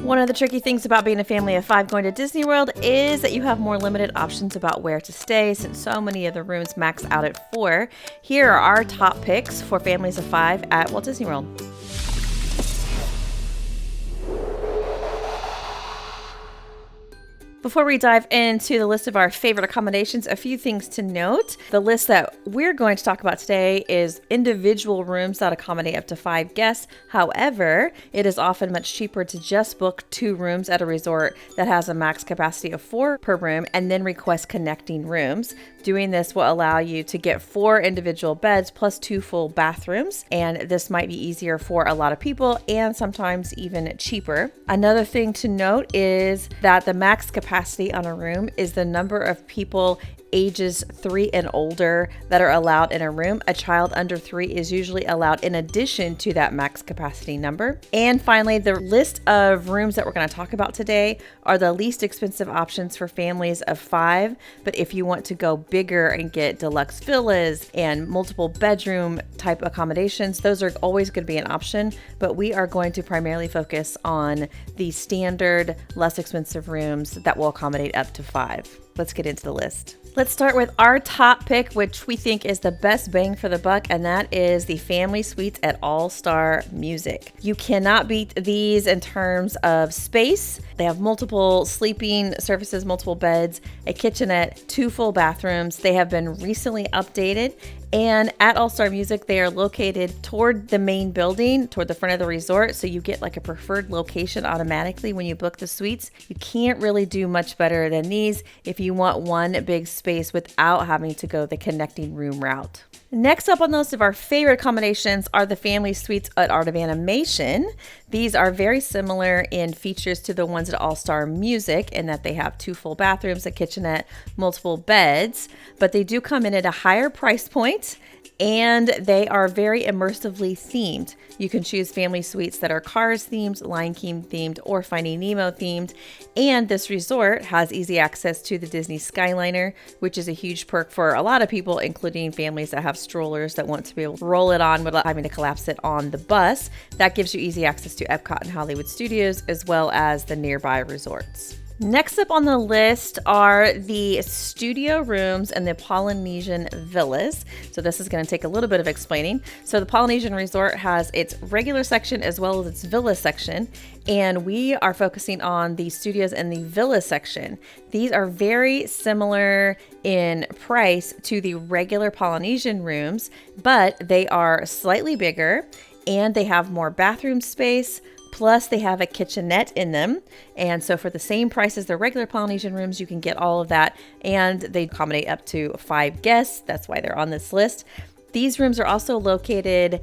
One of the tricky things about being a family of 5 going to Disney World is that you have more limited options about where to stay since so many of the rooms max out at 4. Here are our top picks for families of 5 at Walt Disney World. Before we dive into the list of our favorite accommodations, a few things to note. The list that we're going to talk about today is individual rooms that accommodate up to 5 guests. However, it is often much cheaper to just book 2 rooms at a resort that has a max capacity of 4 per room and then request connecting rooms. Doing this will allow you to get 4 individual beds plus 2 full bathrooms, and this might be easier for a lot of people and sometimes even cheaper. Another thing to note is that the max capacity on a room is the number of people ages 3 and older that are allowed in a room. A child under 3 is usually allowed in addition to that max capacity number. And finally, the list of rooms that we're going to talk about today are the least expensive options for families of 5. But if you want to go bigger and get deluxe villas and multiple bedroom type accommodations, those are always going to be an option. But we are going to primarily focus on the standard, less expensive rooms that will accommodate up to 5. Let's get into the list. Let's start with our top pick, which we think is the best bang for the buck, and that is the family suites at All Star Music. You cannot beat these in terms of space. They have multiple sleeping surfaces, multiple beds, a kitchenette, 2 full bathrooms. They have been recently updated. And at All Star Music, they are located toward the main building, toward the front of the resort. So you get like a preferred location automatically when you book the suites. You can't really do much better than these if you want one big space without having to go the connecting room route. Next up on the list of our favorite accommodations are the family suites at Art of Animation. These are very similar in features to the ones at All Star Music in that they have 2 full bathrooms, a kitchenette, multiple beds, but they do come in at a higher price point. And they are very immersively themed. You can choose family suites that are Cars themed, Lion King themed, or Finding Nemo themed. And this resort has easy access to the Disney Skyliner, which is a huge perk for a lot of people, including families that have strollers that want to be able to roll it on without having to collapse it on the bus. That gives you easy access to Epcot and Hollywood Studios, as well as the nearby resorts. Next up on the list are the studio rooms and the Polynesian Villas. So this is going to take a little bit of explaining. So the Polynesian Resort has its regular section as well as its villa section, and we are focusing on the studios and the villa section. These are very similar in price to the regular Polynesian rooms, but they are slightly bigger and they have more bathroom space. Plus, they have a kitchenette in them. And so for the same price as the regular Polynesian rooms, you can get all of that. And they accommodate up to 5 guests. That's why they're on this list. These rooms are also located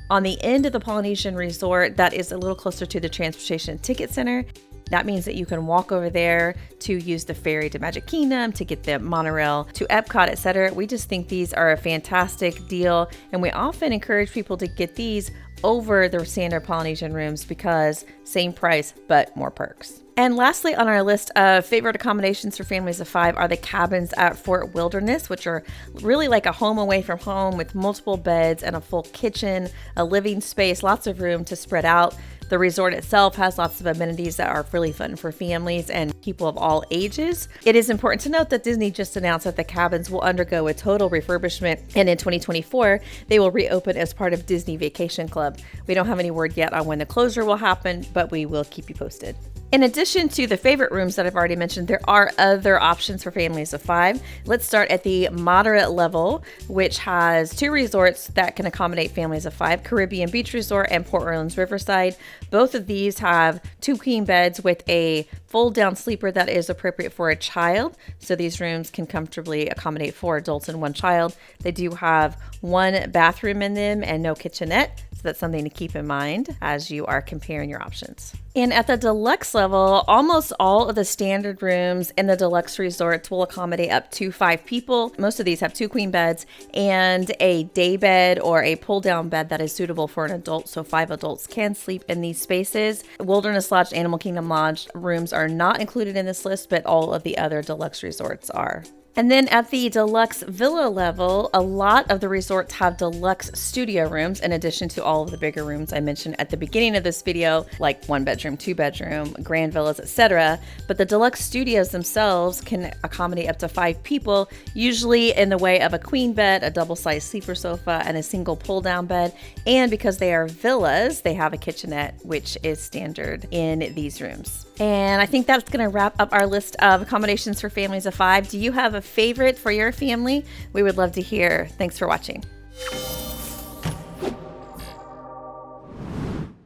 on the end of the Polynesian Resort that is a little closer to the Transportation Ticket Center. That means that you can walk over there to use the ferry to Magic Kingdom, to get the monorail to Epcot, etc. We just think these are a fantastic deal, and we often encourage people to get these over the standard Polynesian rooms because same price, but more perks. And lastly, on our list of favorite accommodations for families of 5 are the cabins at Fort Wilderness, which are really like a home away from home with multiple beds and a full kitchen, a living space, lots of room to spread out. The resort itself has lots of amenities that are really fun for families and people of all ages. It is important to note that Disney just announced that the cabins will undergo a total refurbishment, and in 2024, they will reopen as part of Disney Vacation Club. We don't have any word yet on when the closure will happen, but we will keep you posted. In addition to the favorite rooms that I've already mentioned, there are other options for families of 5. Let's start at the moderate level, which has 2 resorts that can accommodate families of 5, Caribbean Beach Resort and Port Orleans Riverside. Both of these have 2 queen beds with a fold-down sleeper that is appropriate for a child. So these rooms can comfortably accommodate 4 adults and 1 child. They do have 1 bathroom in them and no kitchenette. So that's something to keep in mind as you are comparing your options. And at the deluxe level, almost all of the standard rooms in the deluxe resorts will accommodate up to 5 people. Most of these have 2 queen beds and a day bed or a pull-down bed that is suitable for an adult, so 5 adults can sleep in these spaces. Wilderness Lodge, Animal Kingdom Lodge rooms are not included in this list, but all of the other deluxe resorts are. And then at the deluxe villa level, a lot of the resorts have deluxe studio rooms in addition to all of the bigger rooms I mentioned at the beginning of this video, like 1-bedroom, 2-bedroom, grand villas, etc. But the deluxe studios themselves can accommodate up to 5 people, usually in the way of a queen bed, a double-sized sleeper sofa, and a single pull-down bed. And because they are villas, they have a kitchenette, which is standard in these rooms. And I think that's going to wrap up our list of accommodations for families of 5. Do you have a favorite for your family? We would love to hear. Thanks for watching.